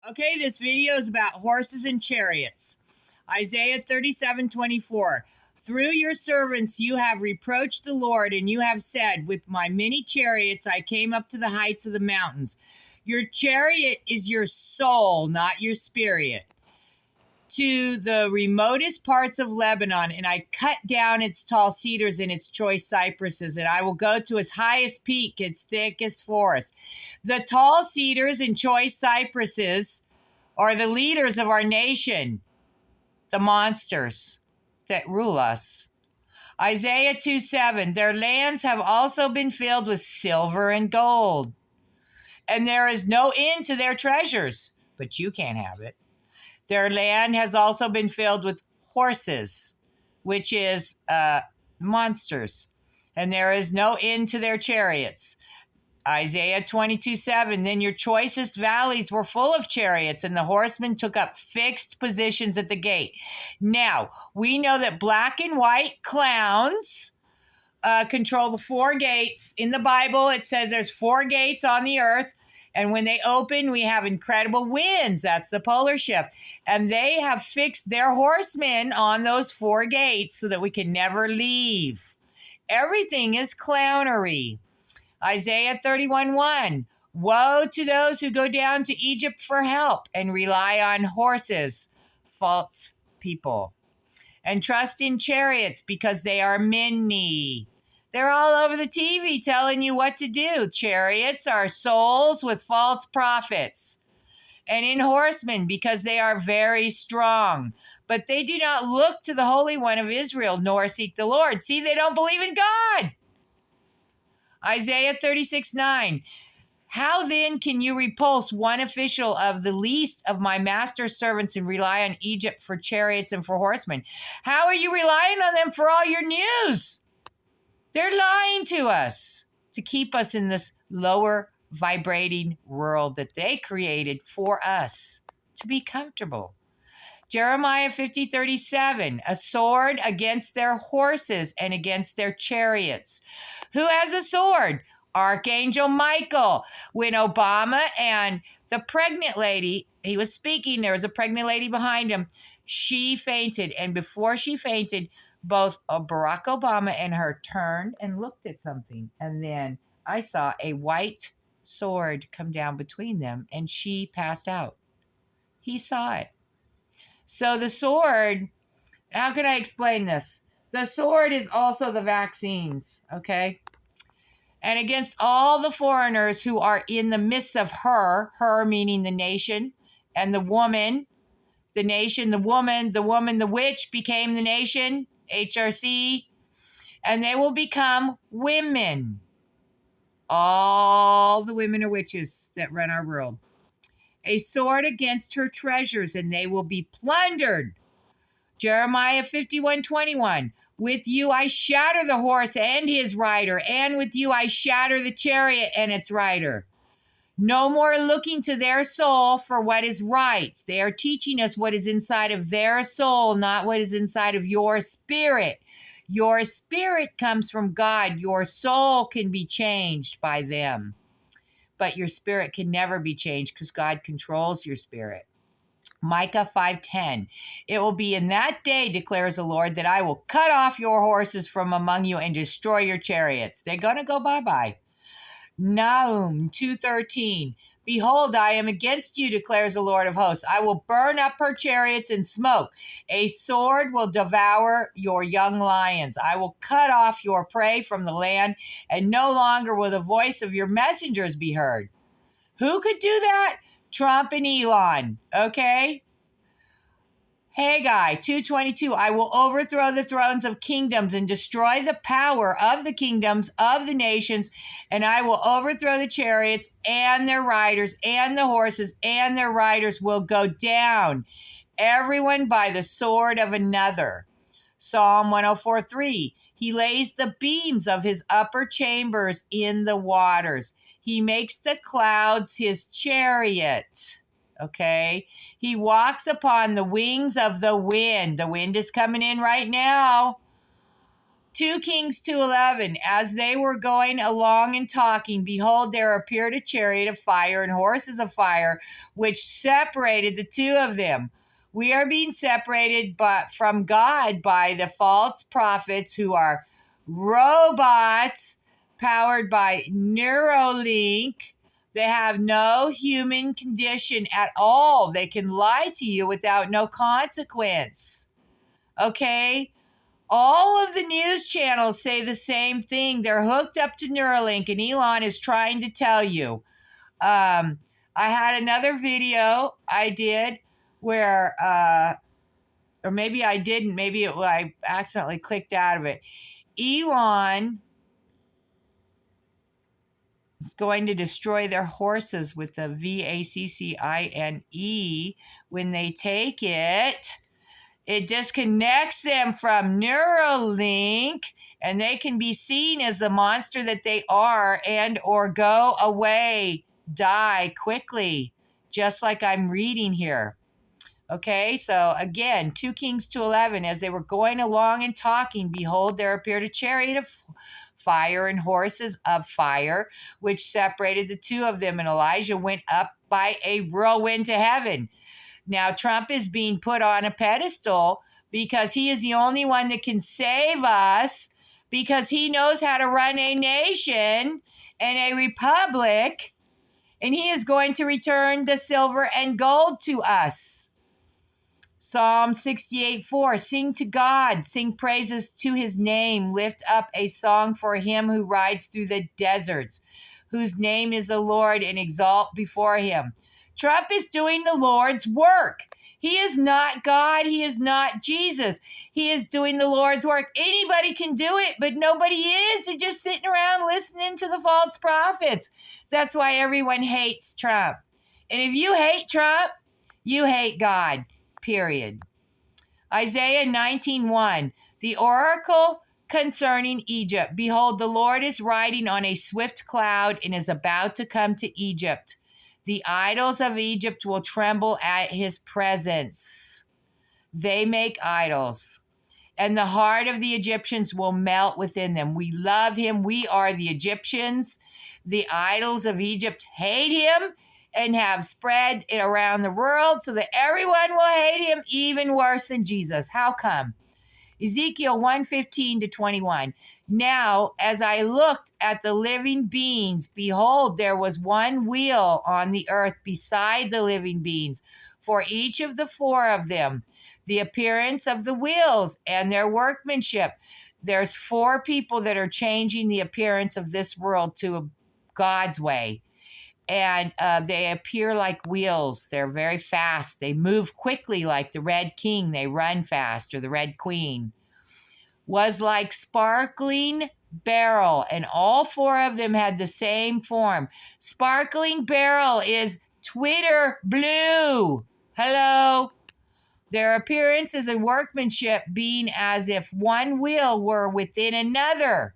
Okay, this video is about horses and chariots. Isaiah 37:24. Through your servants you have reproached the Lord, and you have said, with my many chariots I came up to the heights of the mountains. Your chariot is your soul, not your spirit. To the remotest parts of Lebanon, and I cut down its tall cedars and its choice cypresses, and I will go to its highest peak, its thickest forest. The tall cedars and choice cypresses are the leaders of our nation, the monsters that rule us. Isaiah 2:7, their lands have also been filled with silver and gold, and there is no end to their treasures, but you can't have it. Their land has also been filled with horses, which is monsters, and there is no end to their chariots. Isaiah 22:7, then your choicest valleys were full of chariots, and the horsemen took up fixed positions at the gate. Now, we know that black and white clowns control the four gates. In the Bible, it says there's four gates on the earth, and when they open, we have incredible winds. That's the polar shift. And they have fixed their horsemen on those four gates so that we can never leave. Everything is clownery. Isaiah 31:1, woe to those who go down to Egypt for help and rely on horses, false people, and trust in chariots because they are many. They're all over the TV telling you what to do. Chariots are souls with false prophets, and in horsemen because they are very strong. But they do not look to the Holy One of Israel, nor seek the Lord. See, they don't believe in God. Isaiah 36:9, how then can you repulse one official of the least of my master's servants and rely on Egypt for chariots and for horsemen? How are you relying on them for all your news? They're lying to us to keep us in this lower vibrating world that they created for us to be comfortable. Jeremiah 50:37, a sword against their horses and against their chariots. Who has a sword? Archangel Michael. When Obama and the pregnant lady, he was speaking, there was a pregnant lady behind him, she fainted. And before she fainted, both Barack Obama and her turned and looked at something. And then I saw a white sword come down between them, and she passed out. He saw it. So the sword, how can I explain this? The sword is also the vaccines, okay? And against all the foreigners who are in the midst of her meaning the nation, and the woman, the nation, the woman, the witch became the nation, HRC, and they will become women. All the women are witches that run our world. A sword against her treasures, and they will be plundered. Jeremiah 51:21, with you I shatter the horse and his rider, and with you I shatter the chariot and its rider. No more looking to their soul for what is right. They are teaching us what is inside of their soul, not what is inside of your spirit. Your spirit comes from God. Your soul can be changed by them, but your spirit can never be changed because God controls your spirit. Micah 5:10, it will be in that day, declares the Lord, that I will cut off your horses from among you and destroy your chariots. They're going to go bye-bye. Nahum 2:13, behold, I am against you, declares the Lord of hosts. I will burn up her chariots in smoke. A sword will devour your young lions. I will cut off your prey from the land, and no longer will the voice of your messengers be heard. Who could do that? Trump and Elon, okay? Haggai 2:22, I will overthrow the thrones of kingdoms and destroy the power of the kingdoms of the nations, and I will overthrow the chariots and their riders, and the horses and their riders will go down, everyone by the sword of another. Psalm 104:3, he lays the beams of his upper chambers in the waters. He makes the clouds his chariot. Okay? He walks upon the wings of the wind. The wind is coming in right now. 2 Kings 2:11. As they were going along and talking, behold, there appeared a chariot of fire and horses of fire, which separated the two of them. We are being separated from God by the false prophets who are robots powered by Neuralink. They have no human condition at all. They can lie to you without no consequence. Okay? All of the news channels say the same thing. They're hooked up to Neuralink, and Elon is trying to tell you. I had another video I did where, or maybe I didn't. Maybe I accidentally clicked out of it. Elon is going to destroy their horses with the vaccine. When they take it, it disconnects them from Neuralink, and they can be seen as the monster that they are and or go away, die quickly, just like I'm reading here. Okay, so again, 2 Kings 2:11, as they were going along and talking, behold, there appeared a chariot of fire and horses of fire, which separated the two of them, and Elijah went up by a whirlwind to heaven. Now, Trump is being put on a pedestal because he is the only one that can save us, because he knows how to run a nation and a republic, and he is going to return the silver and gold to us. Psalm 68:4, sing to God, sing praises to his name, lift up a song for him who rides through the deserts, whose name is the Lord, and exalt before him. Trump is doing the Lord's work. He is not God. He is not Jesus. He is doing the Lord's work. Anybody can do it, but nobody is. They're just sitting around listening to the false prophets. That's why everyone hates Trump. And if you hate Trump, you hate God, period. Isaiah 19:1, the oracle concerning Egypt. Behold, the Lord is riding on a swift cloud and is about to come to Egypt. The idols of Egypt will tremble at his presence. They make idols, and the heart of the Egyptians will melt within them. We love him. We are the Egyptians. The idols of Egypt hate him and have spread it around the world so that everyone will hate him even worse than Jesus. How come? Ezekiel 1:15-21. Now, as I looked at the living beings, behold, there was one wheel on the earth beside the living beings, for each of the four of them, the appearance of the wheels and their workmanship. There's four people that are changing the appearance of this world to God's way. And they appear like wheels. They're very fast. They move quickly like the Red King. They run fast, or the Red Queen. Was like sparkling beryl, and all four of them had the same form. Sparkling beryl is Twitter blue. Hello. Their appearance is a workmanship, being as if one wheel were within another.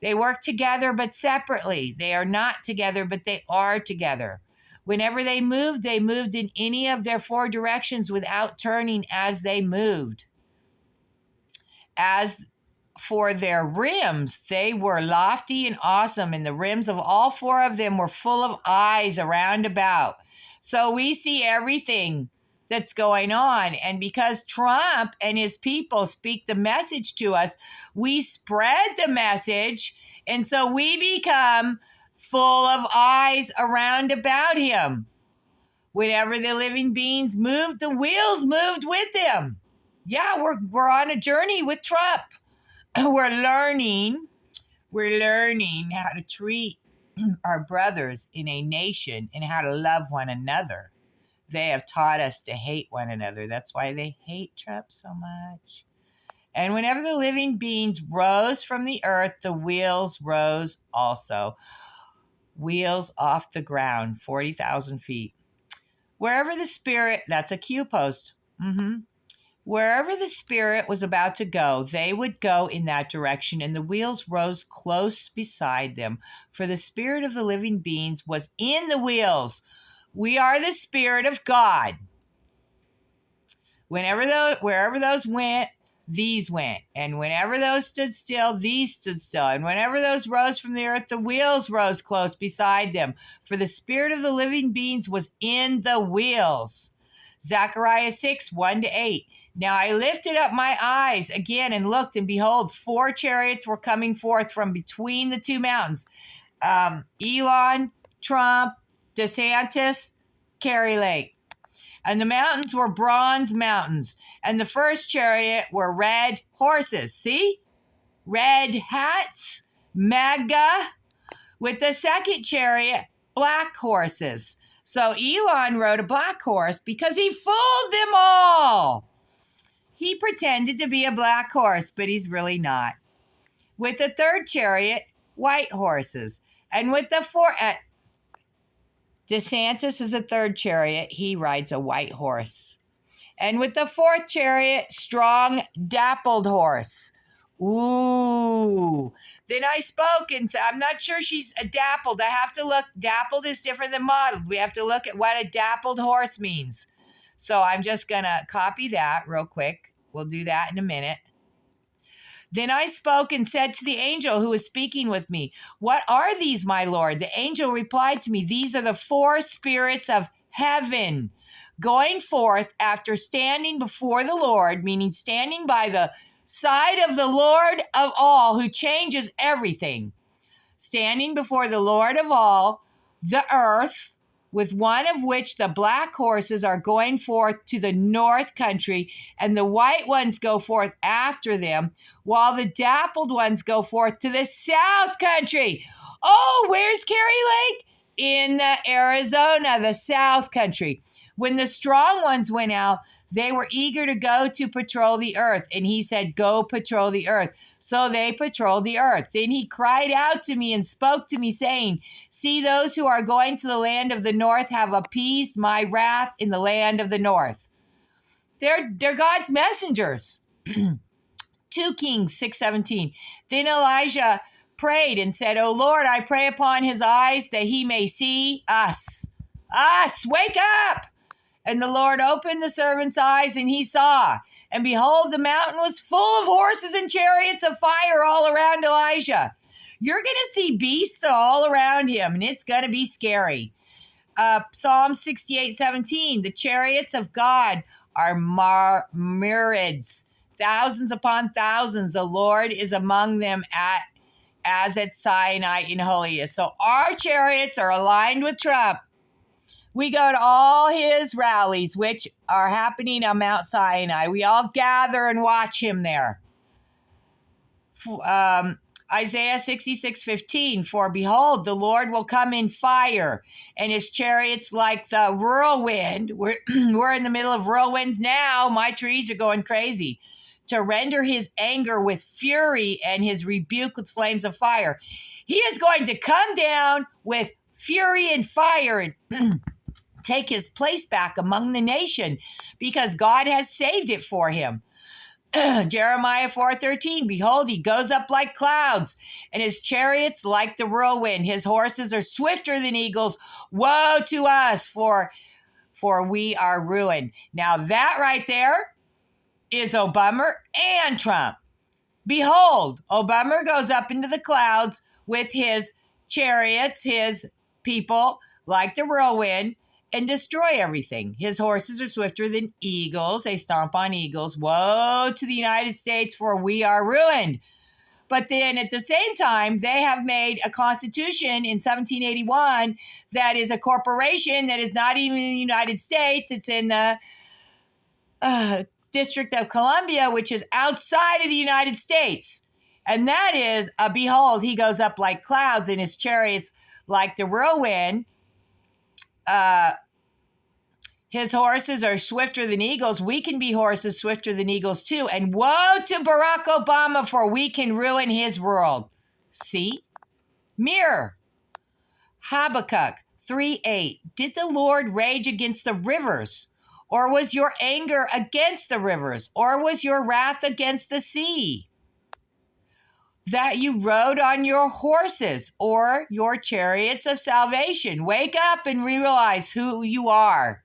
They work together but separately. They are not together, but they are together. Whenever they moved in any of their four directions without turning as they moved. As for their rims, they were lofty and awesome, and the rims of all four of them were full of eyes around about. So we see everything that's going on. And because Trump and his people speak the message to us, we spread the message, and so we become full of eyes around about him. Whenever the living beings moved, the wheels moved with them. Yeah, we're on a journey with Trump. We're learning how to treat our brothers in a nation and how to love one another. They have taught us to hate one another. That's why they hate Trump so much. And whenever the living beings rose from the earth, the wheels rose also. Wheels off the ground, 40,000 feet. Wherever the Spirit, that's a cue post. Wherever the Spirit was about to go, they would go in that direction, and the wheels rose close beside them. For the Spirit of the living beings was in the wheels. We are the Spirit of God. Wherever those went, these went. And whenever those stood still, these stood still. And whenever those rose from the earth, the wheels rose close beside them. For the spirit of the living beings was in the wheels. Zechariah 6, 1-8. Now I lifted up my eyes again and looked, and behold, 4 chariots were coming forth from between the 2 mountains. Elon, Trump, DeSantis, Kerry Lake. And the mountains were bronze mountains. And the first chariot were red horses. See? Red hats, MAGA. With the second chariot, black horses. So Elon rode a black horse because he fooled them all. He pretended to be a black horse, but he's really not. With the third chariot, white horses. And with the fourth, DeSantis is a third chariot. He rides a white horse. And with the fourth chariot, strong, dappled horse. Ooh. Then I spoke and said, I'm not sure she's a dappled. I have to look. Dappled is different than mottled. We have to look at what a dappled horse means. So I'm just going to copy that real quick. We'll do that in a minute. Then I spoke and said to the angel who was speaking with me, what are these, my Lord? The angel replied to me, these are the 4 spirits of heaven going forth after standing before the Lord, meaning standing by the side of the Lord of all, who changes everything. Standing before the Lord of all, the earth, with one of which the black horses are going forth to the north country, and the white ones go forth after them, while the dappled ones go forth to the south country. Oh, where's Kerry Lake? In Arizona, the south country. When the strong ones went out, they were eager to go to patrol the earth. And he said, go patrol the earth. So they patrolled the earth. Then he cried out to me and spoke to me, saying, see, those who are going to the land of the north have appeased my wrath in the land of the north. They're God's messengers. 2 Kings 6:17. Then Elijah prayed and said, O Lord, I pray upon his eyes that he may see us. Us, wake up! And the Lord opened the servant's eyes, and he saw. And behold, the mountain was full of horses and chariots of fire all around Elijah. You're going to see beasts all around him, and it's going to be scary. Psalm 68:17. The chariots of God are myriads, thousands upon thousands. The Lord is among them as at Sinai in holiness. So our chariots are aligned with Trump. We go to all his rallies, which are happening on Mount Sinai. We all gather and watch him there. Isaiah 66:15. For behold, the Lord will come in fire, and his chariots like the whirlwind. We're in the middle of whirlwinds now. My trees are going crazy. To render his anger with fury and his rebuke with flames of fire. He is going to come down with fury and fire and take his place back among the nation, because God has saved it for him. Jeremiah 4:13. Behold, he goes up like clouds, and his chariots like the whirlwind. His horses are swifter than eagles. Woe to us, for we are ruined. Now that right there is Obama and Trump. Behold, Obama goes up into the clouds with his chariots, his people, like the whirlwind, and destroy everything. His horses are swifter than eagles. They stomp on eagles. Woe to the United States, for we are ruined. But then at the same time, they have made a constitution in 1781 that is a corporation that is not even in the United States. It's in the District of Columbia, which is outside of the United States. And that is, behold, he goes up like clouds, and his chariots like the whirlwind. His horses are swifter than eagles. We can be horses swifter than eagles too. And woe to Barack Obama, for we can ruin his world. See? Mirror. Habakkuk 3:8. Did the Lord rage against the rivers? Or was your anger against the rivers? Or was your wrath against the sea? That you rode on your horses or your chariots of salvation. Wake up and realize who you are.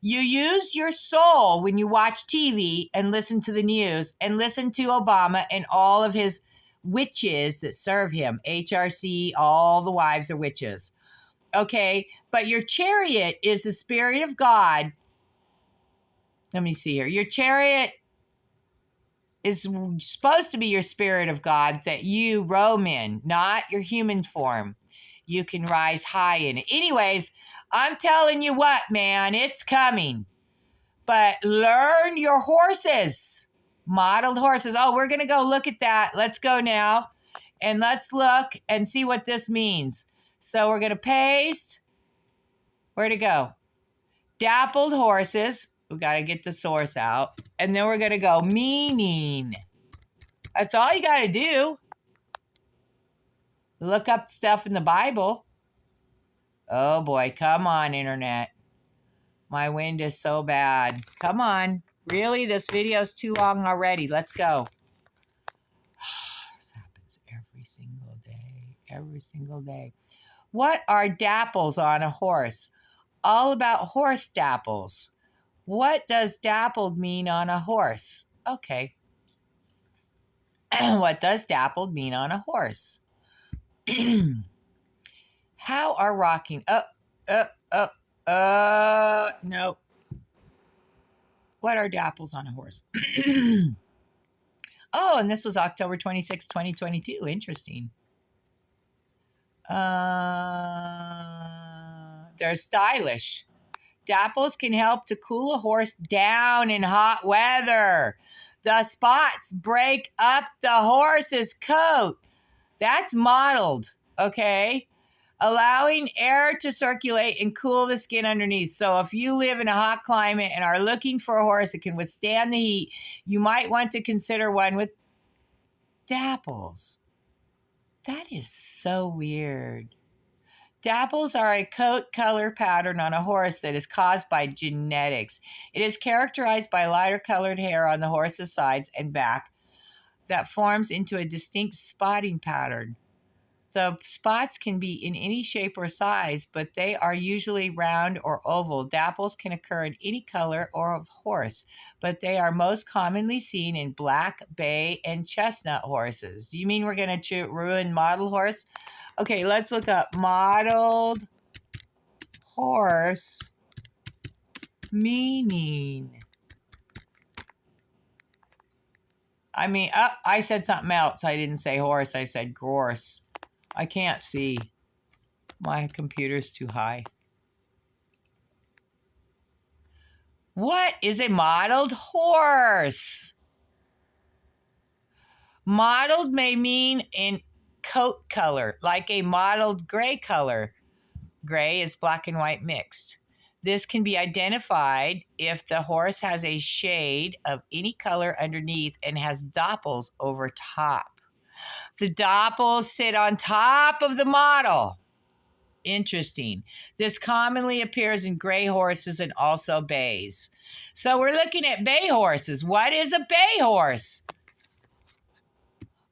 You use your soul when you watch TV and listen to the news and listen to Obama and all of his witches that serve him. HRC, all the wives are witches. Okay, but your chariot is the spirit of God. Let me see here. Your chariot is supposed to be your spirit of God that you roam in, not your human form. You can rise high in it. Anyways, I'm telling you what, man, it's coming. But learn your horses, modeled horses. Oh, we're going to go look at that. Let's go now. And let's look and see what this means. So we're going to paste. Where to go? Dappled horses. We got to get the source out. And then we're going to go meaning. That's all you got to do. Look up stuff in the Bible. Oh boy, come on, internet. My wind is so bad. Come on. Really? This video's too long already. Let's go. This happens every single day. Every single day. What are dapples on a horse? All about horse dapples. What does dappled mean on a horse? Okay. What does dappled mean on a horse? How are rocking? No. What are dapples on a horse? Oh, and this was October 26, 2022. Interesting. They're stylish. Dapples can help to cool a horse down in hot weather. The spots break up the horse's coat. That's modeled, okay? Allowing air to circulate and cool the skin underneath. So if you live in a hot climate and are looking for a horse that can withstand the heat, you might want to consider one with dapples. That is so weird. Dapples are a coat color pattern on a horse that is caused by genetics. It is characterized by lighter colored hair on the horse's sides and back that forms into a distinct spotting pattern. The spots can be in any shape or size, but they are usually round or oval. Dapples can occur in any color or of horse, but they are most commonly seen in black, bay, and chestnut horses. Do you mean we're going to ruin model horse? Okay, let's look up modeled horse meaning. I mean, I said something else. I didn't say horse. I said gorse. I can't see. My computer's too high. What is a modeled horse? Modeled may mean in coat color, like a mottled gray color. Gray is black and white mixed. This can be identified if the horse has a shade of any color underneath and has dapples over top. The dapples sit on top of the model. Interesting. This commonly appears in gray horses and also bays. So we're looking at bay horses. What is a bay horse?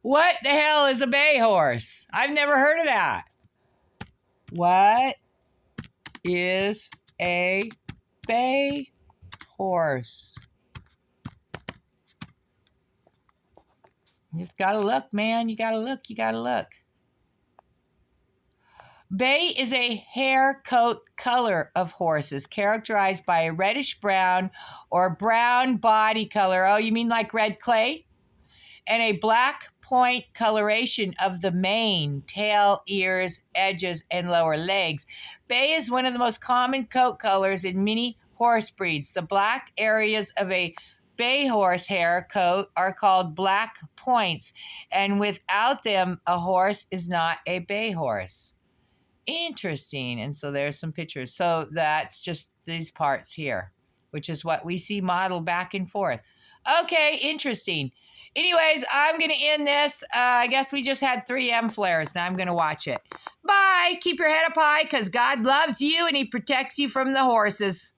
What the hell is a bay horse? I've never heard of that. What is a bay horse? You just gotta look, man. You gotta look. You gotta look. Bay is a hair coat color of horses characterized by a reddish brown or brown body color. Oh, you mean like red clay? And a black point coloration of the mane, tail, ears, edges, and lower legs. Bay is one of the most common coat colors in many horse breeds. The black areas of a bay horse hair coat are called black points, and without them, a horse is not a bay horse. Interesting. And so there's some pictures. So that's just these parts here, which is what we see modeled back and forth. Okay, interesting. Anyways, I'm going to end this. I guess we just had 3M flares. Now I'm going to watch it. Bye. Keep your head up high because God loves you and he protects you from the horses.